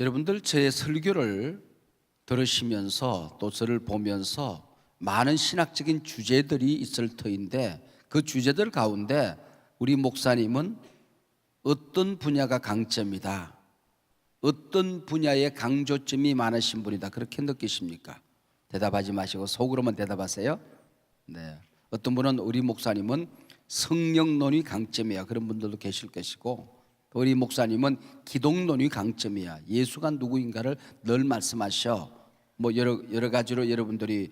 여러분들 제 설교를 들으시면서 또 저를 보면서 많은 신학적인 주제들이 있을 터인데 그 주제들 가운데 우리 목사님은 어떤 분야가 강점이다, 어떤 분야에 강조점이 많으신 분이다, 그렇게 느끼십니까? 대답하지 마시고 속으로만 대답하세요. 네. 어떤 분은 우리 목사님은 성령론이 강점이야, 그런 분들도 계실 것이고, 또 우리 목사님은 기독론이 강점이야, 예수가 누구인가를 늘 말씀하셔. 뭐 여러 가지로 여러분들이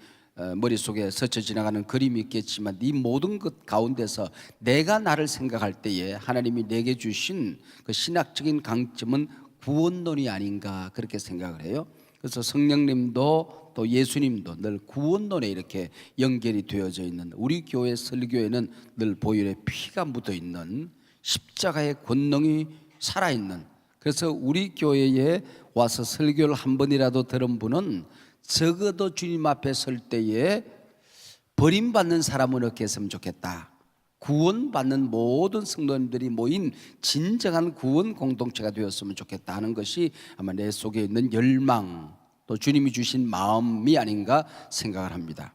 머릿속에 스쳐 지나가는 그림이 있겠지만 이 모든 것 가운데서 내가 나를 생각할 때에 하나님이 내게 주신 그 신학적인 강점은 구원론이 아닌가, 그렇게 생각을 해요. 그래서 성령님도 또 예수님도 늘 구원론에 이렇게 연결이 되어져 있는, 우리 교회 설교에는 늘 보혈의 피가 묻어 있는, 십자가의 권능이 살아있는, 그래서 우리 교회에 와서 설교를 한 번이라도 들은 분은 적어도 주님 앞에 설 때에 버림받는 사람은 없게 했으면 좋겠다, 구원받는 모든 성도님들이 모인 진정한 구원 공동체가 되었으면 좋겠다 하는 것이 아마 내 속에 있는 열망, 또 주님이 주신 마음이 아닌가 생각을 합니다.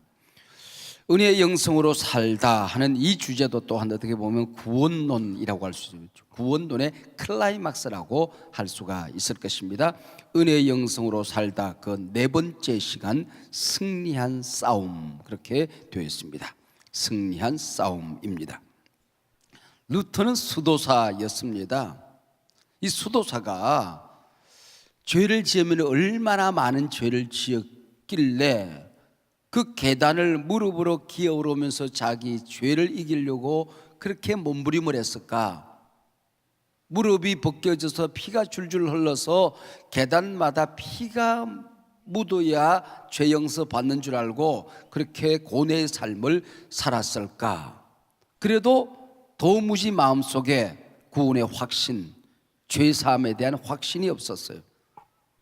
은혜의 영성으로 살다 하는 이 주제도 또한 어떻게 보면 구원론이라고 할 수 있죠. 구원론의 클라이막스라고 할 수가 있을 것입니다. 은혜의 영성으로 살다, 그 네 번째 시간, 승리한 싸움, 그렇게 되어 있습니다. 승리한 싸움입니다. 루터는 수도사였습니다. 이 수도사가 죄를 지으면 얼마나 많은 죄를 지었길래 그 계단을 무릎으로 기어오르면서 자기 죄를 이기려고 그렇게 몸부림을 했을까? 무릎이 벗겨져서 피가 줄줄 흘러서 계단마다 피가 묻어야 죄 용서 받는 줄 알고 그렇게 고뇌의 삶을 살았을까? 그래도 도무지 마음속에 구원의 확신, 죄 사함에 대한 확신이 없었어요.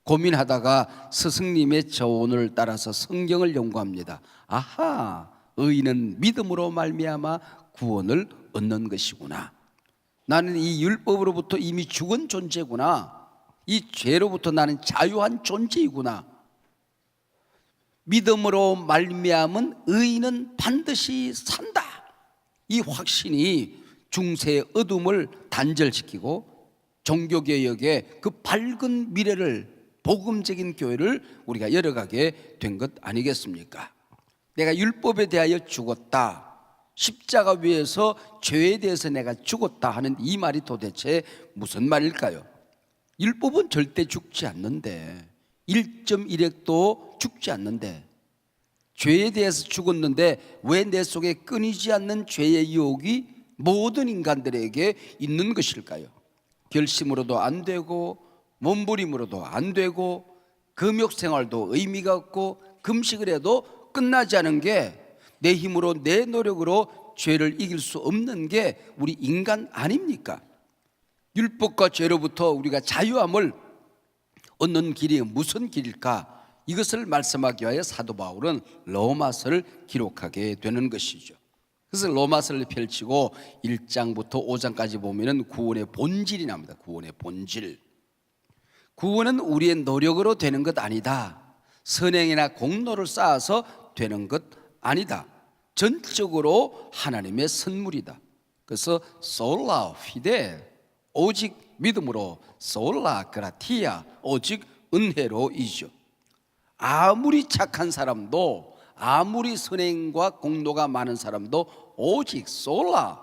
고민하다가 스승님의 저언을 따라서 성경을 연구합니다. 아하, 의인은 믿음으로 말미암아 구원을 얻는 것이구나. 나는 이 율법으로부터 이미 죽은 존재구나. 이 죄로부터 나는 자유한 존재이구나. 믿음으로 말미암은 의인은 반드시 산다. 이 확신이 중세의 어둠을 단절시키고 종교개혁의 그 밝은 미래를, 복음적인 교회를 우리가 열어가게 된 것 아니겠습니까? 내가 율법에 대하여 죽었다, 십자가 위에서 죄에 대해서 내가 죽었다 하는 이 말이 도대체 무슨 말일까요? 율법은 절대 죽지 않는데, 1.1핵도 죽지 않는데, 죄에 대해서 죽었는데 왜 내 속에 끊이지 않는 죄의 유혹이 모든 인간들에게 있는 것일까요? 결심으로도 안 되고, 몸부림으로도 안 되고, 금욕생활도 의미가 없고, 금식을 해도 끝나지 않은 게, 내 힘으로 내 노력으로 죄를 이길 수 없는 게 우리 인간 아닙니까? 율법과 죄로부터 우리가 자유함을 얻는 길이 무슨 길일까? 이것을 말씀하기 위하여 사도 바울은 로마서를 기록하게 되는 것이죠. 그래서 로마서를 펼치고 1장부터 5장까지 보면은 구원의 본질이 나옵니다. 구원의 본질. 구원은 우리의 노력으로 되는 것 아니다. 선행이나 공로를 쌓아서 되는 것 아니다. 전적으로 하나님의 선물이다. 그래서 솔라 피데, 오직 믿음으로, 솔라 그라티아, 오직 은혜로이죠. 아무리 착한 사람도, 아무리 선행과 공로가 많은 사람도 오직 솔라,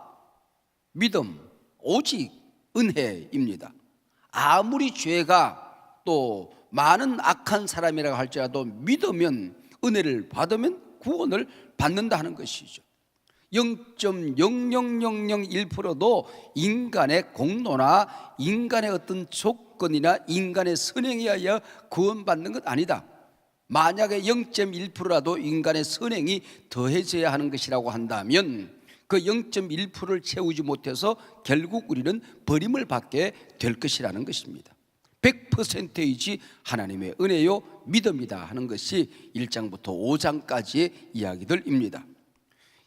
믿음, 오직 은혜입니다. 아무리 죄가 또 많은 악한 사람이라고 할지라도 믿으면, 은혜를 받으면 구원을 받는다 하는 것이죠. 0.00001%도 인간의 공로나 인간의 어떤 조건이나 인간의 선행에 의하여 구원받는 것 아니다. 만약에 0.1%라도 인간의 선행이 더해져야 하는 것이라고 한다면 그 0.1%를 채우지 못해서 결국 우리는 버림을 받게 될 것이라는 것입니다. 100%이지 하나님의 은혜요 믿음이다 하는 것이 1장부터 5장까지의 이야기들입니다.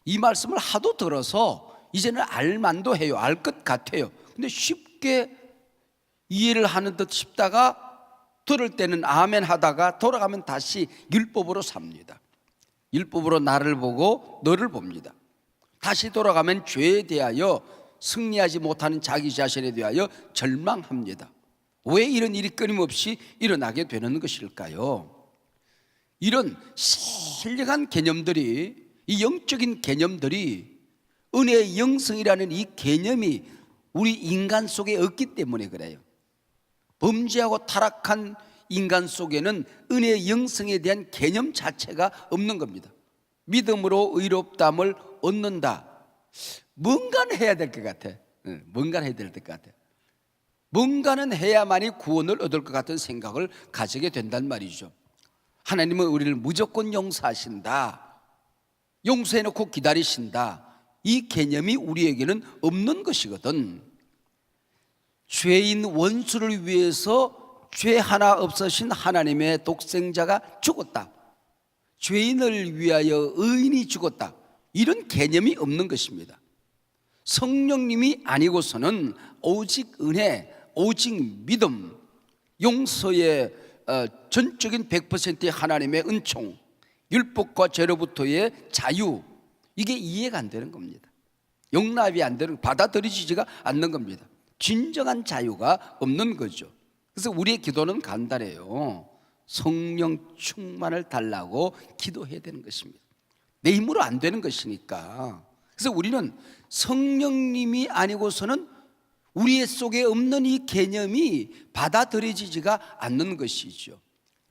이 말씀을 하도 들어서 이제는 알만도 해요. 알 것 같아요. 근데 쉽게 이해를 하는 듯 싶다가 들을 때는 아멘 하다가 돌아가면 다시 율법으로 삽니다. 율법으로 나를 보고 너를 봅니다. 다시 돌아가면 죄에 대하여 승리하지 못하는 자기 자신에 대하여 절망합니다. 왜 이런 일이 끊임없이 일어나게 되는 것일까요? 이런 신령한 개념들이, 이 영적인 개념들이, 은혜의 영성이라는 이 개념이 우리 인간 속에 없기 때문에 그래요. 범죄하고 타락한 인간 속에는 은혜의 영성에 대한 개념 자체가 없는 겁니다. 믿음으로 의롭다함을 얻는다. 뭔가는 해야 될 것 같아. 뭔가는 해야 될 것 같아. 뭔가는 해야만이 구원을 얻을 것 같은 생각을 가지게 된단 말이죠. 하나님은 우리를 무조건 용서하신다, 용서해놓고 기다리신다, 이 개념이 우리에게는 없는 것이거든. 죄인 원수를 위해서 죄 하나 없으신 하나님의 독생자가 죽었다, 죄인을 위하여 의인이 죽었다, 이런 개념이 없는 것입니다. 성령님이 아니고서는 오직 은혜, 오직 믿음, 용서의 전적인 100%의 하나님의 은총, 율법과 죄로부터의 자유, 이게 이해가 안 되는 겁니다. 용납이 안 되는, 받아들이지가 않는 겁니다. 진정한 자유가 없는 거죠. 그래서 우리의 기도는 간단해요. 성령 충만을 달라고 기도해야 되는 것입니다. 내 힘으로 안 되는 것이니까. 그래서 우리는 성령님이 아니고서는 우리 속에 없는 이 개념이 받아들여지지가 않는 것이죠.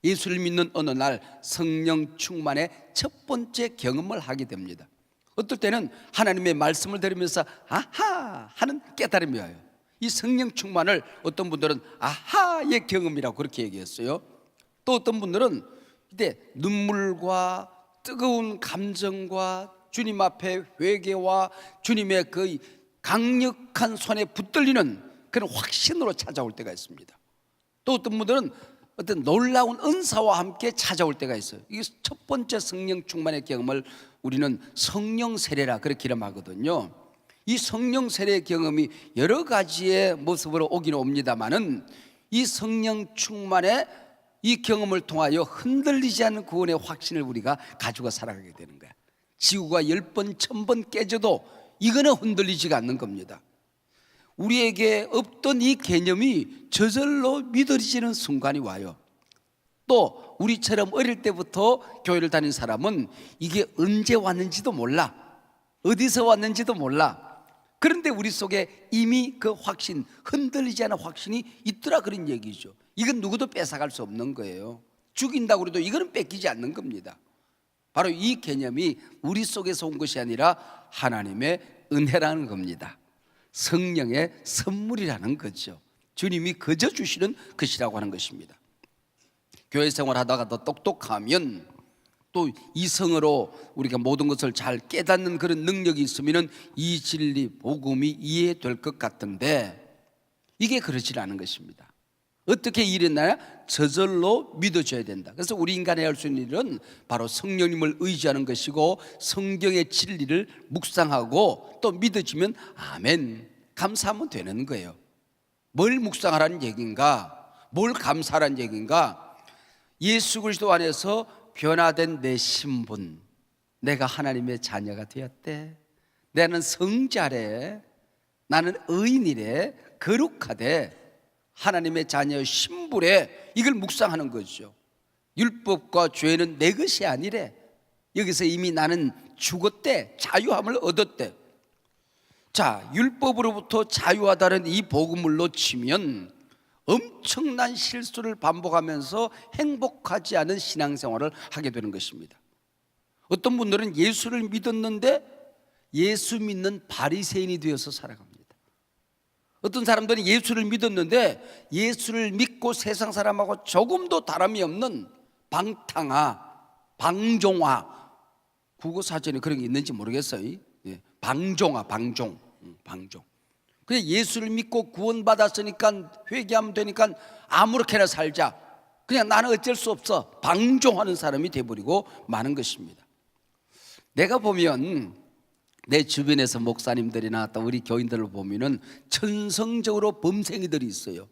예수를 믿는 어느 날 성령 충만의 첫 번째 경험을 하게 됩니다. 어떨 때는 하나님의 말씀을 들으면서 아하 하는 깨달음이 와요. 이 성령 충만을 어떤 분들은 아하의 경험이라고 그렇게 얘기했어요. 또 어떤 분들은 이때 눈물과 뜨거운 감정과 주님 앞에 회개와 주님의 그 강력한 손에 붙들리는 그런 확신으로 찾아올 때가 있습니다. 또 어떤 분들은 어떤 놀라운 은사와 함께 찾아올 때가 있어요. 이게 첫 번째 성령 충만의 경험을 우리는 성령 세례라 그렇게 이름하거든요. 이 성령 세례의 경험이 여러 가지의 모습으로 오긴 옵니다만은 이 성령 충만의 이 경험을 통하여 흔들리지 않는 구원의 확신을 우리가 가지고 살아가게 되는 거야. 지구가 10번, 1000번 깨져도 이거는 흔들리지가 않는 겁니다. 우리에게 없던 이 개념이 저절로 믿어지는 순간이 와요. 또 우리처럼 어릴 때부터 교회를 다닌 사람은 이게 언제 왔는지도 몰라, 어디서 왔는지도 몰라. 그런데 우리 속에 이미 그 확신, 흔들리지 않은 확신이 있더라, 그런 얘기죠. 이건 누구도 뺏어갈 수 없는 거예요. 죽인다고 해도 이거는 뺏기지 않는 겁니다. 바로 이 개념이 우리 속에서 온 것이 아니라 하나님의 은혜라는 겁니다. 성령의 선물이라는 거죠. 주님이 거저 주시는 것이라고 하는 것입니다. 교회 생활하다가 더 똑똑하면 또 이성으로 우리가 모든 것을 잘 깨닫는 그런 능력이 있으면 이 진리, 복음이 이해될 것 같은데 이게 그렇지 않은 것입니다. 어떻게 일어나야? 저절로 믿어줘야 된다. 그래서 우리 인간이 할 수 있는 일은 바로 성령님을 의지하는 것이고 성경의 진리를 묵상하고 또 믿어지면 아멘, 감사하면 되는 거예요. 뭘 묵상하라는 얘기인가? 뭘 감사하라는 얘기인가? 예수 그리스도 안에서 변화된 내 신분, 내가 하나님의 자녀가 되었대, 나는 성자래, 나는 의인이래, 거룩하대, 하나님의 자녀의 신분에 이걸 묵상하는 거죠. 율법과 죄는 내 것이 아니래. 여기서 이미 나는 죽었대, 자유함을 얻었대. 자, 율법으로부터 자유하다는 이 복음을 놓치면 엄청난 실수를 반복하면서 행복하지 않은 신앙생활을 하게 되는 것입니다. 어떤 분들은 예수를 믿었는데 예수 믿는 바리새인이 되어서 살아갑니다. 어떤 사람들은 예수를 믿었는데 예수를 믿고 세상 사람하고 조금도 다름이 없는 방탕아, 방종아, 국어사전에 그런 게 있는지 모르겠어요. 방종아, 방종. 그냥 예수를 믿고 구원받았으니까 회개하면 되니까 아무렇게나 살자, 그냥 나는 어쩔 수 없어, 방종하는 사람이 돼버리고 마는 것입니다. 내가 보면 내 주변에서 목사님들이나 또 우리 교인들을 보면은 천성적으로 범생이들이 있어요.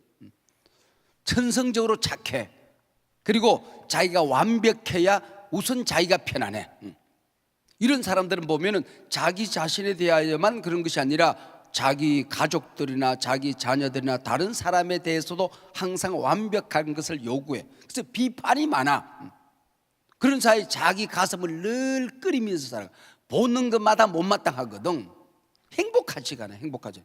천성적으로 착해. 그리고 자기가 완벽해야 우선 자기가 편안해. 이런 사람들은 보면은 자기 자신에 대하여만 그런 것이 아니라 자기 가족들이나 자기 자녀들이나 다른 사람에 대해서도 항상 완벽한 것을 요구해. 그래서 비판이 많아. 그런 사이 자기 가슴을 늘 끓이면서 살아. 보는 것마다 못마땅하거든. 행복하지가 않아. 행복하지.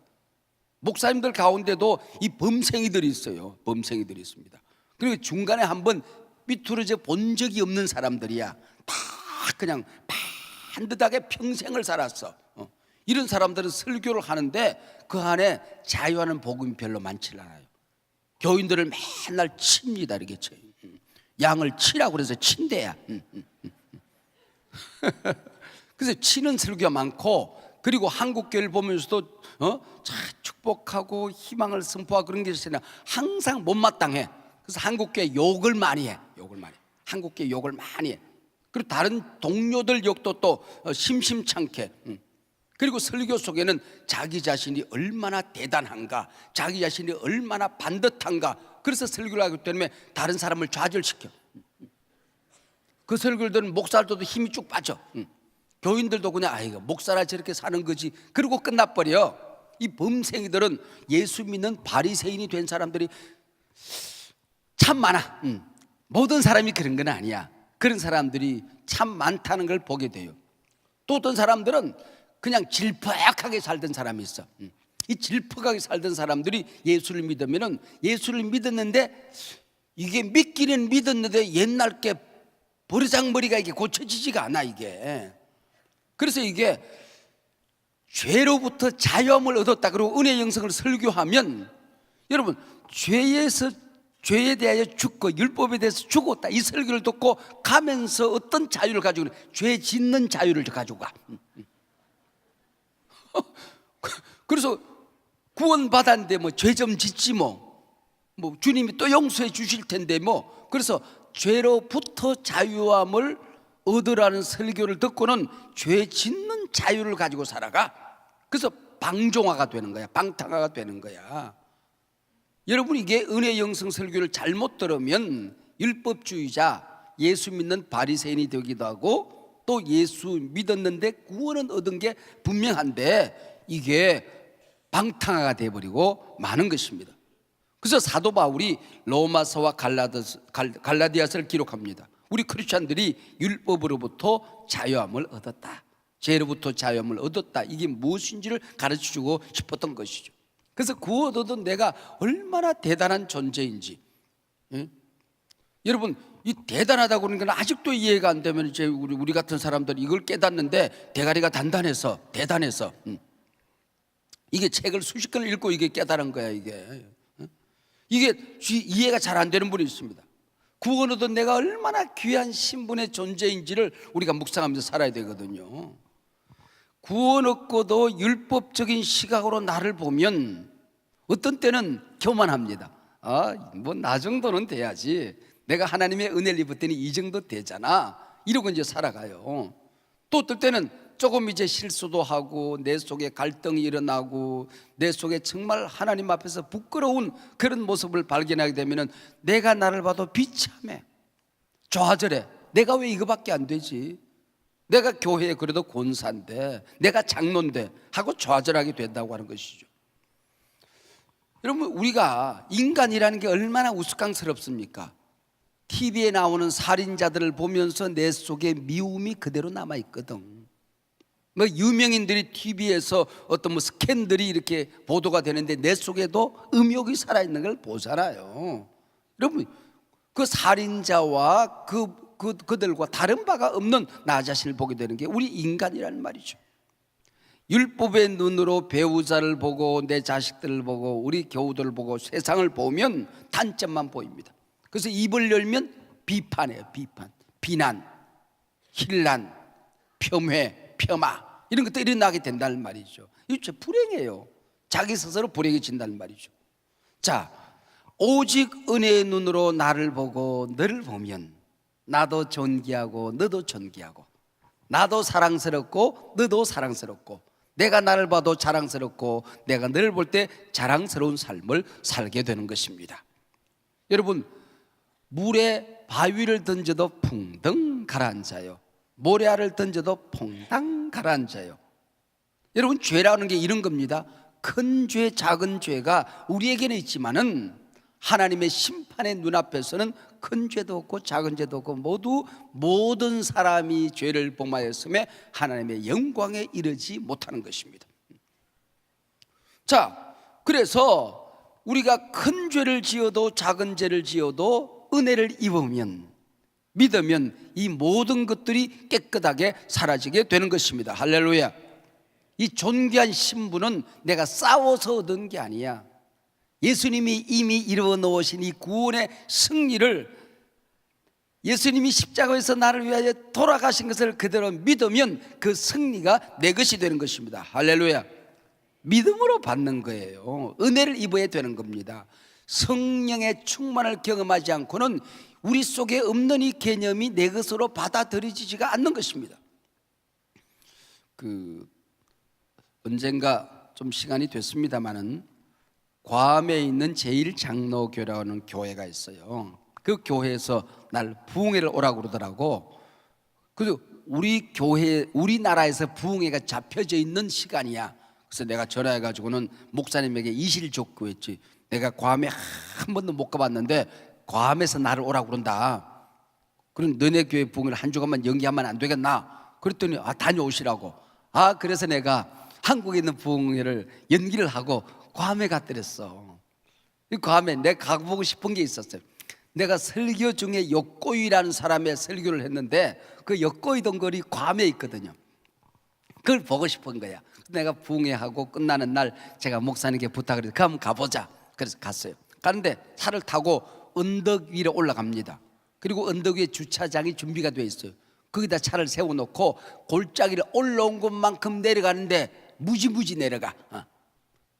목사님들 가운데도 이 범생이들이 있어요. 범생이들이 있습니다. 그리고 중간에 한번 삐뚤어져 본 적이 없는 사람들이야. 다 그냥 반듯하게 평생을 살았어. 이런 사람들은 설교를 하는데 그 안에 자유하는 복음이 별로 많지 않아요. 교인들을 맨날 칩니다. 이렇게 쳐요. 양을 치라고 그래서 친대야. 그래서 치는 설교가 많고, 그리고 한국교회를 보면서도 축복하고 희망을 선포하고 그런 게 있으나 항상 못마땅해. 그래서 한국교회 욕을 많이 해. 한국교회 욕을 많이 해. 그리고 다른 동료들 욕도 또 심심찮게. 그리고 설교 속에는 자기 자신이 얼마나 대단한가, 자기 자신이 얼마나 반듯한가. 그래서 설교를 하기 때문에 다른 사람을 좌절시켜. 그 설교를 들은 목사들도 힘이 쭉 빠져. 교인들도 그냥 아이고 목사라 저렇게 사는 거지. 그리고 끝나버려. 이 범생이들은 예수 믿는 바리새인이 된 사람들이 참 많아. 모든 사람이 그런 건 아니야. 그런 사람들이 참 많다는 걸 보게 돼요. 또 어떤 사람들은 그냥 질퍽하게 살던 사람이 있어. 이 질퍽하게 살던 사람들이 예수를 믿으면은, 예수를 믿었는데 이게 믿기는 믿었는데 옛날 게 버르장머리가 이게 고쳐지지가 않아 이게. 그래서 이게 죄로부터 자유함을 얻었다. 그리고 은혜 영성을 설교하면 여러분 죄에 대하여 죽고 율법에 대해서 죽었다. 이 설교를 듣고 가면서 어떤 자유를 가지고 있는, 죄 짓는 자유를 가지고 가. 그래서 구원받았는데 뭐 죄 좀 짓지 뭐 주님이 또 용서해 주실 텐데 뭐. 그래서 죄로부터 자유함을 얻으라는 설교를 듣고는 죄 짓는 자유를 가지고 살아가. 그래서 방종아가 되는 거야. 방탕아가 되는 거야. 여러분, 이게 은혜 영성 설교를 잘못 들으면 율법주의자, 예수 믿는 바리새인이 되기도 하고, 또 예수 믿었는데 구원은 얻은 게 분명한데 이게 방탕아가 되어버리고 마는 것입니다. 그래서 사도 바울이 로마서와 갈라디아서를 기록합니다. 우리 크리스찬들이 율법으로부터 자유함을 얻었다, 죄로부터 자유함을 얻었다, 이게 무엇인지를 가르쳐주고 싶었던 것이죠. 그래서 구원 얻은 내가 얼마나 대단한 존재인지. 여러분, 이 대단하다고 그러는 건 아직도 이해가 안 되면 이제 우리 같은 사람들이 이걸 깨닫는데 대가리가 단단해서 대단해서 이게 책을 수십 권을 읽고 이게 깨달은 거야. 이게 이해가 잘 안 되는 분이 있습니다. 구원 얻은 내가 얼마나 귀한 신분의 존재인지를 우리가 묵상하면서 살아야 되거든요. 구원 얻고도 율법적인 시각으로 나를 보면 어떤 때는 교만합니다. 뭐 나 정도는 돼야지, 내가 하나님의 은혜를 입었더니 이 정도 되잖아, 이러고 이제 살아가요. 또 어떨 때는 조금 이제 실수도 하고 내 속에 갈등이 일어나고 내 속에 정말 하나님 앞에서 부끄러운 그런 모습을 발견하게 되면은 내가 나를 봐도 비참해, 좌절해. 내가 왜 이거밖에 안 되지? 내가 교회에 그래도 권사인데, 내가 장로인데 하고 좌절하게 된다고 하는 것이죠. 여러분, 우리가 인간이라는 게 얼마나 우스꽝스럽습니까? TV에 나오는 살인자들을 보면서 내 속에 미움이 그대로 남아있거든. 뭐 유명인들이 TV에서 어떤 뭐 스캔들이 이렇게 보도가 되는데 내 속에도 음욕이 살아있는 걸 보잖아요. 여러분, 그 살인자와 그들과 다른 바가 없는 나 자신을 보게 되는 게 우리 인간이라는 말이죠. 율법의 눈으로 배우자를 보고 내 자식들을 보고 우리 교우들을 보고 세상을 보면 단점만 보입니다. 그래서 입을 열면 비판해요. 비난, 힐난, 폄훼, 폄하, 이런 것들이 일어나게 된다는 말이죠. 이거 불행해요. 자기 스스로 불행해진다는 말이죠. 자, 오직 은혜의 눈으로 나를 보고 너를 보면 나도 존귀하고 너도 존귀하고, 나도 사랑스럽고 너도 사랑스럽고, 내가 나를 봐도 자랑스럽고 내가 너를 볼 때 자랑스러운 삶을 살게 되는 것입니다. 여러분, 물에 바위를 던져도 붕덩 가라앉아요. 모래알을 던져도 퐁당 가라앉아요. 여러분, 죄라는 게 이런 겁니다. 큰 죄, 작은 죄가 우리에게는 있지만은 하나님의 심판의 눈앞에서는 큰 죄도 없고 작은 죄도 없고 모든 사람이 죄를 범하였음에 하나님의 영광에 이르지 못하는 것입니다. 자, 그래서 우리가 큰 죄를 지어도 작은 죄를 지어도 은혜를 입으면, 믿으면 이 모든 것들이 깨끗하게 사라지게 되는 것입니다. 할렐루야. 이 존귀한 신분은 내가 싸워서 얻은 게 아니야. 예수님이 이미 이루어 놓으신 이 구원의 승리를, 예수님이 십자가에서 나를 위하여 돌아가신 것을 그대로 믿으면 그 승리가 내 것이 되는 것입니다. 할렐루야. 믿음으로 받는 거예요. 은혜를 입어야 되는 겁니다. 성령의 충만을 경험하지 않고는 우리 속에 없는 이 개념이 내 것으로 받아들여지지가 않는 것입니다. 언젠가 좀 시간이 됐습니다마는 괌에 있는 제1장로교라는 교회가 있어요. 그 교회에서 날 부흥회를 오라고 그러더라고. 그래서 우리나라에서 부흥회가 잡혀져 있는 시간이야. 그래서 내가 전화해가지고는 목사님에게 이실 줬고했지. 내가 괌에 한 번도 못 가봤는데 괌에서 나를 오라고 그런다. 그럼 너네 교회 부흥회를 한 주간만 연기하면 안 되겠나? 그랬더니 다녀오시라고. 그래서 내가 한국에 있는 부흥회를 연기를 하고 괌에 갔더랬어. 이 괌에 내가 가보고 싶은 게 있었어요. 내가 설교 중에 역고이라는 사람의 설교를 했는데 그 역고이던 거리 괌에 있거든요. 그걸 보고 싶은 거야. 내가 부흥회하고 끝나는 날 제가 목사님께 부탁을 해서 그럼 가보자. 그래서 갔어요. 가는데 차를 타고 언덕 위로 올라갑니다. 그리고 언덕 위에 주차장이 준비가 되어 있어요. 거기다 차를 세워놓고 골짜기를 올라온 것만큼 내려가는데 무지무지 내려가.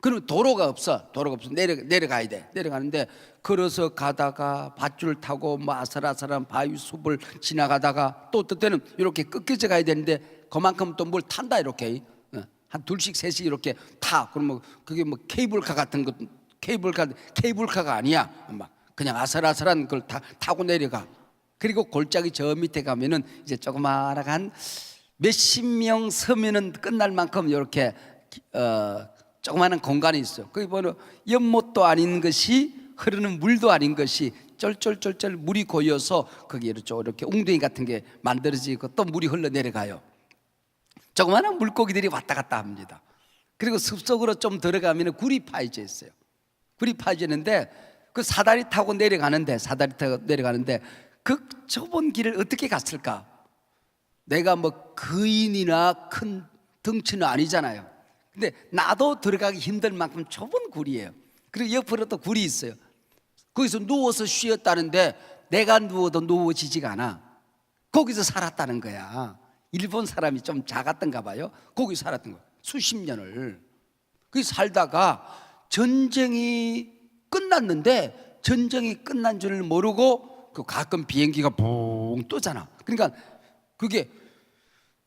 그럼 도로가 없어. 내려가야 돼. 내려가는데 걸어서 가다가 밧줄 타고 아슬아슬한 바위 숲을 지나가다가 또 어떨 때는 이렇게 꺾여져 가야 되는데 그만큼 또 뭘 탄다. 이렇게 한 둘씩 셋씩 이렇게 타. 그러면 그게 케이블카 같은 것, 케이블카가 아니야. 그냥 아슬아슬한 걸 타고 내려가. 그리고 골짜기 저 밑에 가면은 이제 조그마한 몇십 명 서면은 끝날 만큼 이렇게 조그마한 공간이 있어요. 거기 보면 연못도 아닌 것이, 흐르는 물도 아닌 것이 쩔쩔쩔쩔 물이 고여서 거기에 이렇게 웅덩이 같은 게 만들어지고 또 물이 흘러 내려가요. 조그마한 물고기들이 왔다 갔다 합니다. 그리고 숲속으로 좀 들어가면 굴이 파여져 있어요. 굴이 파여지는데 그 사다리 타고 내려가는데 그 좁은 길을 어떻게 갔을까? 내가 거인이나 큰 덩치는 아니잖아요. 근데 나도 들어가기 힘들 만큼 좁은 굴이에요. 그리고 옆으로 또 굴이 있어요. 거기서 누워서 쉬었다는데 내가 누워도 누워지지가 않아. 거기서 살았다는 거야. 일본 사람이 좀 작았던가 봐요. 거기 살았던 거야. 수십 년을. 거기 살다가 전쟁이 끝났는데 전쟁이 끝난 줄을 모르고 가끔 비행기가 붕 뜨잖아. 그러니까 그게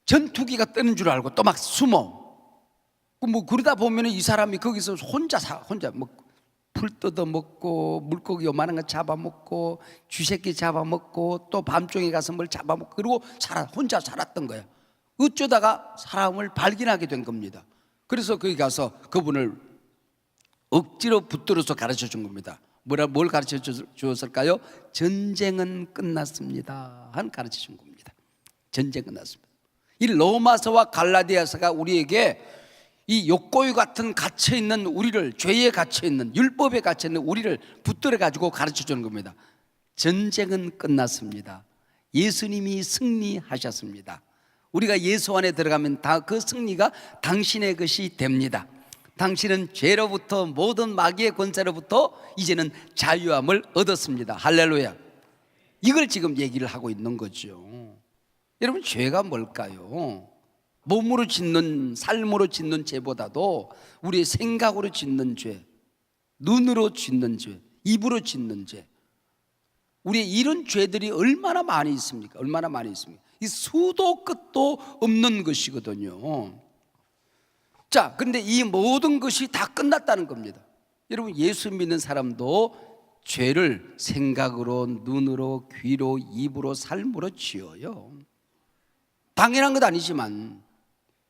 전투기가 뜨는 줄 알고 또 막 숨어. 그러다 보면 이 사람이 거기서 혼자 풀 뜯어 먹고 물고기 요만한 거 잡아먹고 쥐새끼 잡아먹고 또 밤중에 가서 뭘 잡아먹고 그리고 혼자 살았던 거야. 어쩌다가 사람을 발견하게 된 겁니다. 그래서 거기 가서 그분을 억지로 붙들어서 가르쳐 준 겁니다. 뭘 가르쳐 주었을까요? 전쟁은 끝났습니다. 한 가르쳐 준 겁니다. 전쟁 끝났습니다. 이 로마서와 갈라디아서가 우리에게 이 욕고유 같은 갇혀있는 우리를, 죄에 갇혀있는, 율법에 갇혀있는 우리를 붙들어 가지고 가르쳐 주는 겁니다. 전쟁은 끝났습니다. 예수님이 승리하셨습니다. 우리가 예수 안에 들어가면 그 승리가 당신의 것이 됩니다. 당신은 죄로부터 모든 마귀의 권세로부터 이제는 자유함을 얻었습니다. 할렐루야. 이걸 지금 얘기를 하고 있는 거죠. 여러분, 죄가 뭘까요? 몸으로 짓는, 삶으로 짓는 죄보다도 우리의 생각으로 짓는 죄, 눈으로 짓는 죄, 입으로 짓는 죄, 우리의 이런 죄들이 얼마나 많이 있습니까? 얼마나 많이 있습니까? 이 수도 끝도 없는 것이거든요. 그런데 이 모든 것이 다 끝났다는 겁니다. 여러분, 예수 믿는 사람도 죄를 생각으로, 눈으로, 귀로, 입으로, 삶으로 지어요. 당연한 것 아니지만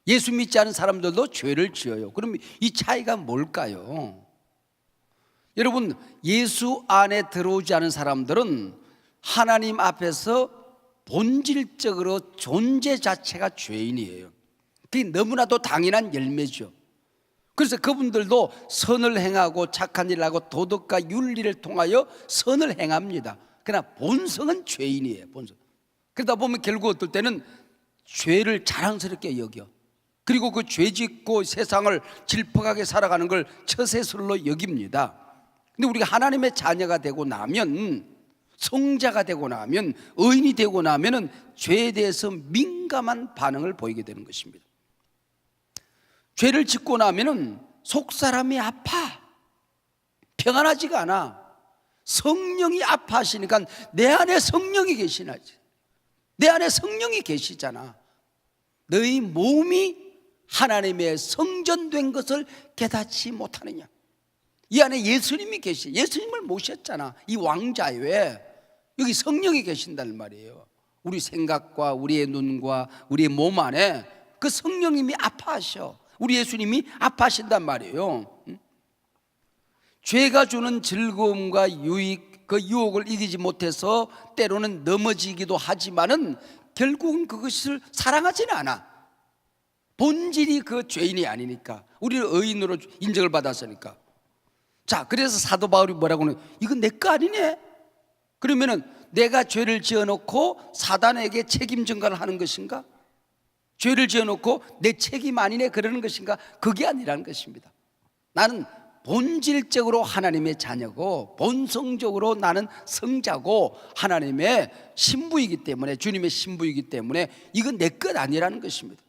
예수 믿지 않은 사람들도 죄를 지어요. 그럼 이 차이가 뭘까요? 여러분, 예수 안에 들어오지 않은 사람들은 하나님 앞에서 본질적으로 존재 자체가 죄인이에요. 그게 너무나도 당연한 열매죠. 그래서 그분들도 선을 행하고 착한 일을 하고 도덕과 윤리를 통하여 선을 행합니다. 그러나 본성은 죄인이에요. 본성. 그러다 보면 결국 어떨 때는 죄를 자랑스럽게 여겨. 그리고 그 죄 짓고 세상을 질퍽하게 살아가는 걸 처세술로 여깁니다. 근데 우리가 하나님의 자녀가 되고 나면, 성자가 되고 나면, 의인이 되고 나면은 죄에 대해서 민감한 반응을 보이게 되는 것입니다. 죄를 짓고 나면은 속사람이 아파. 평안하지가 않아. 성령이 아파하시니까 내 안에 성령이 계시나지. 내 안에 성령이 계시잖아. 너희 몸이 하나님의 성전된 것을 깨닫지 못하느냐. 이 안에 예수님이 계시. 예수님을 모셨잖아. 이 왕자에 여기 성령이 계신다는 말이에요. 우리 생각과 우리의 눈과 우리의 몸 안에 그 성령님이 아파하셔. 우리 예수님이 아파하신단 말이에요. 죄가 주는 즐거움과 유익, 그 유혹을 이기지 못해서 때로는 넘어지기도 하지만은 결국은 그것을 사랑하지는 않아. 본질이 그 죄인이 아니니까. 우리는 의인으로 인정을 받았으니까. 자, 그래서 사도 바울이 뭐라고 하는, 이건 내 거 아니네. 그러면은 내가 죄를 지어놓고 사단에게 책임 전가를 하는 것인가? 죄를 지어놓고 내 책임 아니네 그러는 것인가? 그게 아니라는 것입니다. 나는 본질적으로 하나님의 자녀고 본성적으로 나는 성자고 하나님의 신부이기 때문에, 주님의 신부이기 때문에 이건 내 것 아니라는 것입니다.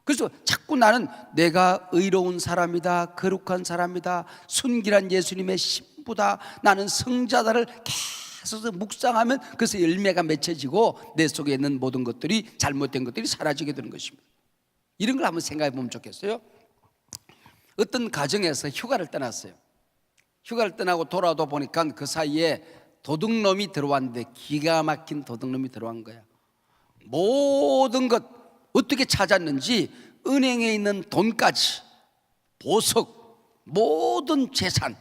그래서 자꾸 나는 내가 의로운 사람이다, 거룩한 사람이다, 순결한 예수님의 신부다, 나는 성자다를 계속 묵상하면 그래서 열매가 맺혀지고 내 속에 있는 모든 것들이, 잘못된 것들이 사라지게 되는 것입니다. 이런 걸 한번 생각해 보면 좋겠어요. 어떤 가정에서 휴가를 떠났어요. 휴가를 떠나고 돌아오다 보니까 그 사이에 도둑놈이 들어왔는데, 기가 막힌 도둑놈이 들어간 거야. 모든 것 어떻게 찾았는지 은행에 있는 돈까지, 보석, 모든 재산,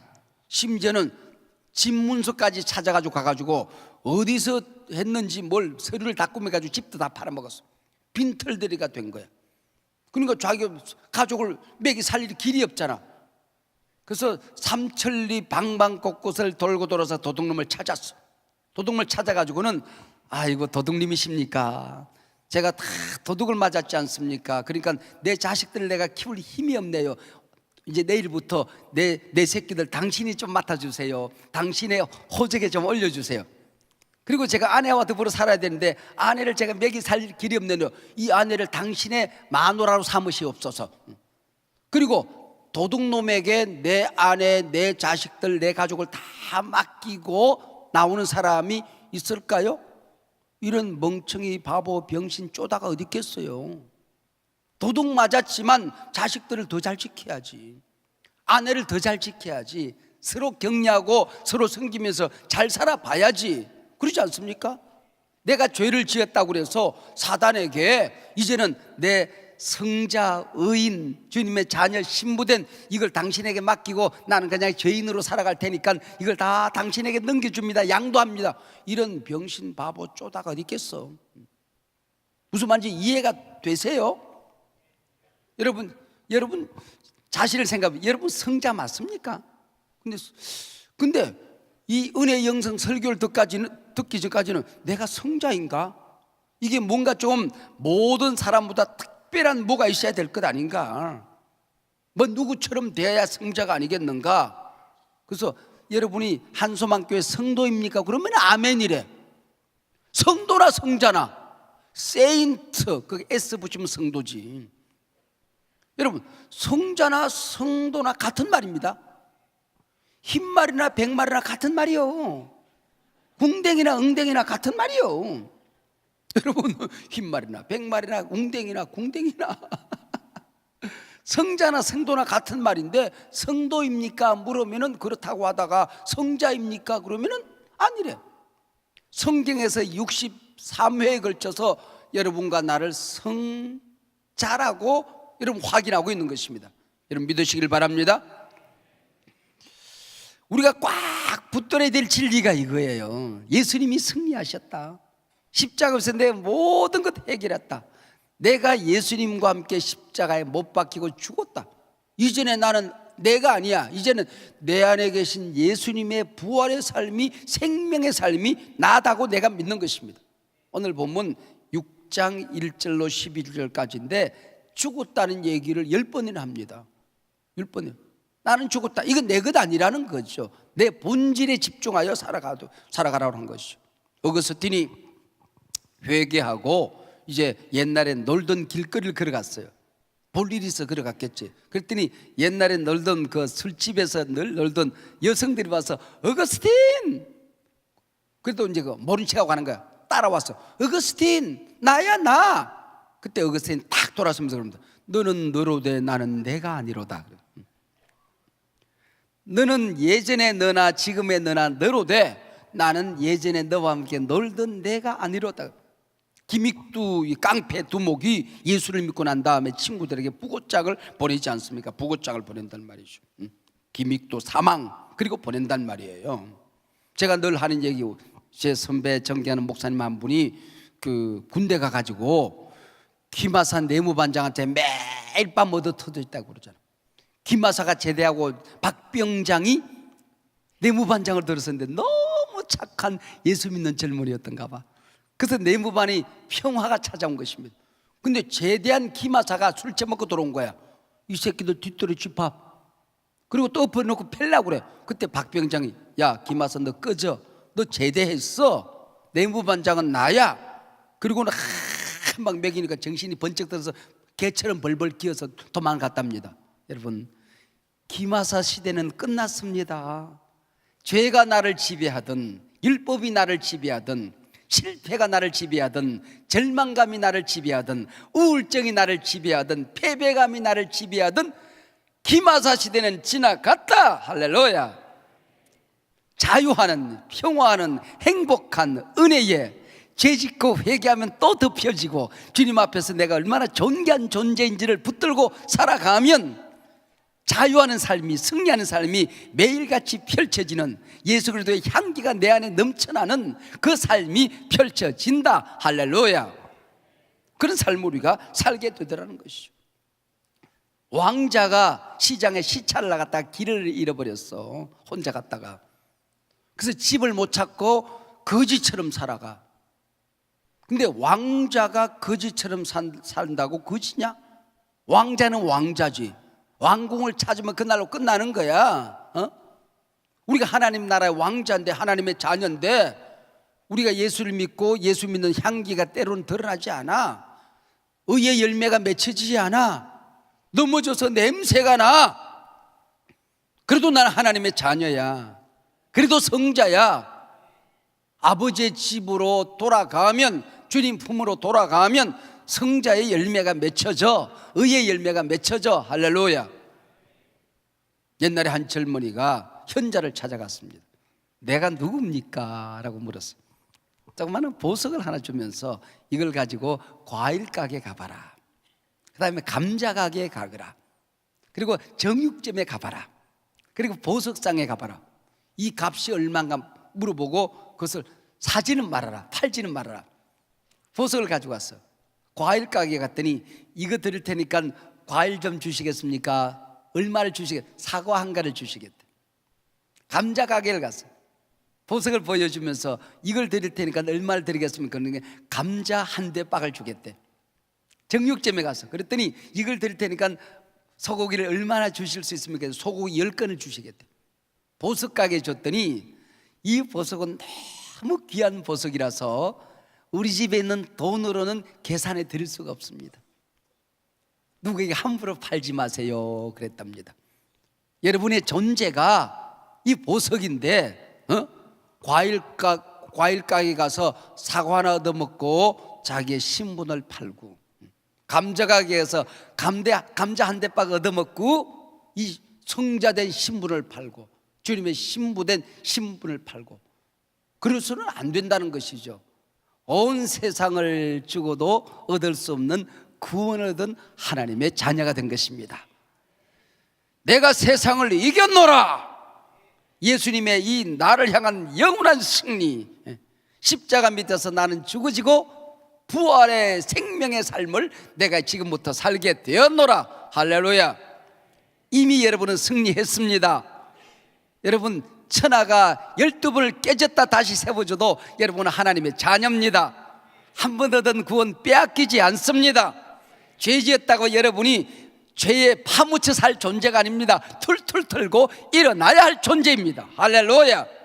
심지어는 집 문서까지 찾아가지고 가가지고 어디서 했는지 뭘 서류를 다 꾸며가지고 집도 다 팔아먹었어. 빈털들이가 된 거야. 그러니까 자기 가족을 먹이 살릴 길이 없잖아. 그래서 삼천리 방방곳곳을 돌고 돌아서 도둑놈을 찾았어. 도둑을 찾아가지고는, 아이고 도둑님이십니까? 제가 다 도둑을 맞았지 않습니까? 그러니까 내 자식들을 내가 키울 힘이 없네요. 이제 내일부터 내 새끼들 당신이 좀 맡아주세요. 당신의 호적에 좀 올려주세요. 그리고 제가 아내와 더불어 살아야 되는데 아내를 제가 먹이 살릴 길이 없네요. 이 아내를 당신의 마누라로 삼으시옵소서. 그리고 도둑놈에게 내 아내, 내 자식들, 내 가족을 다 맡기고 나오는 사람이 있을까요? 이런 멍청이, 바보, 병신, 쪼다가 어디 있겠어요? 도둑 맞았지만 자식들을 더 잘 지켜야지, 아내를 더 잘 지켜야지, 서로 격려하고 서로 섬기면서 잘 살아봐야지. 그러지 않습니까? 내가 죄를 지었다고 그래서 사단에게 이제는 내 성자, 의인, 주님의 자녀, 신부된 이걸 당신에게 맡기고 나는 그냥 죄인으로 살아갈 테니까 이걸 다 당신에게 넘겨줍니다, 양도합니다, 이런 병신, 바보, 쪼다가 어디 있겠어? 무슨 말인지 이해가 되세요? 여러분 자신을 생각하면, 여러분 성자 맞습니까? 근데 이 은혜 영성 설교를 듣기 전까지는 내가 성자인가? 이게 뭔가 좀 모든 사람보다 특별한 뭐가 있어야 될 것 아닌가? 뭐 누구처럼 돼야 성자가 아니겠는가? 그래서 여러분이 한소망교회 성도입니까? 그러면 아멘이래. 성도나 성자나, 세인트, 그 S 붙이면 성도지. 여러분, 성자나 성도나 같은 말입니다. 흰말이나 백말이나 같은 말이요. 궁뎅이나 웅댕이나 같은 말이요. 여러분, 흰말이나 백말이나 웅댕이나 궁뎅이나 성자나 성도나 같은 말인데 성도입니까? 물으면은 그렇다고 하다가 성자입니까? 그러면은 아니래. 성경에서 63회에 걸쳐서 여러분과 나를 성자라고 여러분 확인하고 있는 것입니다. 여러분 믿으시길 바랍니다. 우리가 꽉 붙들어야 될 진리가 이거예요. 예수님이 승리하셨다. 십자가에서 내 모든 것 해결했다. 내가 예수님과 함께 십자가에 못 박히고 죽었다. 이전에 나는 내가 아니야. 이제는 내 안에 계신 예수님의 부활의 삶이, 생명의 삶이 나다고 내가 믿는 것입니다. 오늘 본문 6장 1절로 11절까지인데 죽었다는 얘기를 10번이나 합니다. 10번이나. 나는 죽었다. 이건 내 것 아니라는 거죠. 내 본질에 집중하여 살아가라고 한 것이죠. 어거스틴이 회개하고 이제 옛날에 놀던 길거리를 걸어갔어요. 볼 일이 있어 걸어갔겠지. 그랬더니 옛날에 놀던 그 술집에서 늘 놀던 여성들이 와서 어거스틴! 그래도 이제 그 모른 척하고 가는 거야. 따라왔어. 어거스틴! 나야 나! 그때 어거스틴 딱 돌아서면서 그럽니다. 너는 너로되 나는 내가 아니로다. 너는 예전에 너나 지금의 너나 너로되 나는 예전에 너와 함께 놀던 내가 아니로다. 김익두 이 깡패 두목이 예수를 믿고 난 다음에 친구들에게 부고짝을 보내지 않습니까? 부고짝을 보낸단 말이죠. 김익두 사망 그리고 보낸단 말이에요. 제가 늘 하는 얘기, 제 선배 정기하는 목사님 한 분이 그 군대 가가지고 김하사 내무반장한테 매일 밤 얻어 터져 있다고 그러잖아요. 김하사가 제대하고 박병장이 내무반장을 들었었는데 너무 착한 예수 믿는 젊은이였던가 봐. 그래서 내무반이 평화가 찾아온 것입니다. 근데 제대한 김하사가 술 처먹고 들어온 거야. 이 새끼들 뒷돌이 쥐밥. 그리고 또 엎어놓고 팰라고 그래. 그때 박병장이 야 김하사 너 꺼져. 너 제대했어. 내무반장은 나야. 그리고는 한 방 먹이니까 정신이 번쩍 들어서 개처럼 벌벌 기어서 도망갔답니다. 여러분 김하사 시대는 끝났습니다. 죄가 나를 지배하든 율법이 나를 지배하든 실패가 나를 지배하든 절망감이 나를 지배하든 우울증이 나를 지배하든 패배감이 나를 지배하든 김하사 시대는 지나갔다. 할렐루야. 자유하는 평화하는 행복한 은혜에 죄짓고 회개하면 또 덮여지고 주님 앞에서 내가 얼마나 존귀한 존재인지를 붙들고 살아가면 자유하는 삶이, 승리하는 삶이 매일같이 펼쳐지는 예수 그리스도의 향기가 내 안에 넘쳐나는 그 삶이 펼쳐진다. 할렐루야. 그런 삶을 우리가 살게 되더라는 것이죠. 왕자가 시장에 시차를 나갔다가 길을 잃어버렸어. 혼자 갔다가. 그래서 집을 못 찾고 거지처럼 살아가. 근데 왕자가 거지처럼 산다고 거지냐? 왕자는 왕자지. 왕궁을 찾으면 그날로 끝나는 거야. 우리가 하나님 나라의 왕자인데 하나님의 자녀인데 우리가 예수를 믿고 예수 믿는 향기가 때로는 드러나지 않아. 의의 열매가 맺혀지지 않아. 넘어져서 냄새가 나. 그래도 나는 하나님의 자녀야. 그래도 성자야. 아버지의 집으로 돌아가면, 주님 품으로 돌아가면 성자의 열매가 맺혀져. 의의 열매가 맺혀져. 할렐루야. 옛날에 한 젊은이가 현자를 찾아갔습니다. 내가 누굽니까? 라고 물었어요. 조그마한 보석을 하나 주면서 이걸 가지고 과일 가게 가봐라. 그 다음에 감자 가게에 가거라. 그리고 정육점에 가봐라. 그리고 보석상에 가봐라. 이 값이 얼마인가 물어보고 그것을 사지는 말아라. 팔지는 말아라. 보석을 가지고 왔어. 과일 가게에 갔더니 이거 드릴 테니까 과일 좀 주시겠습니까? 얼마를 주시겠다? 사과 한 가를 주시겠다. 감자 가게를 갔어. 보석을 보여주면서 이걸 드릴 테니까 얼마를 드리겠습니까? 그러니까 감자 한 대 빡을 주겠대. 정육점에 가서 그랬더니 이걸 드릴 테니까 소고기를 얼마나 주실 수 있습니까? 소고기 10건을 주시겠대. 보석 가게에 줬더니 이 보석은 너무 귀한 보석이라서 우리 집에 있는 돈으로는 계산해 드릴 수가 없습니다. 누구에게 함부로 팔지 마세요 그랬답니다. 여러분의 존재가 이 보석인데 과일 가게 가서 사과 하나 얻어먹고 자기의 신분을 팔고 감자가게에서 감자 한 대박 얻어먹고 이 성자된 신분을 팔고 주님의 신부된 신분을 팔고 그래서는 안 된다는 것이죠. 온 세상을 주고도 얻을 수 없는 구원을 얻은 하나님의 자녀가 된 것입니다. 내가 세상을 이겼노라. 예수님의 이 나를 향한 영원한 승리, 십자가 밑에서 나는 죽어지고 부활의 생명의 삶을 내가 지금부터 살게 되었노라. 할렐루야. 이미 여러분은 승리했습니다. 여러분 천하가 12번을 깨졌다 다시 세워줘도 여러분은 하나님의 자녀입니다. 한 번 얻은 구원 빼앗기지 않습니다. 죄 지었다고 여러분이 죄에 파묻혀 살 존재가 아닙니다. 툴툴 털고 일어나야 할 존재입니다. 할렐루야.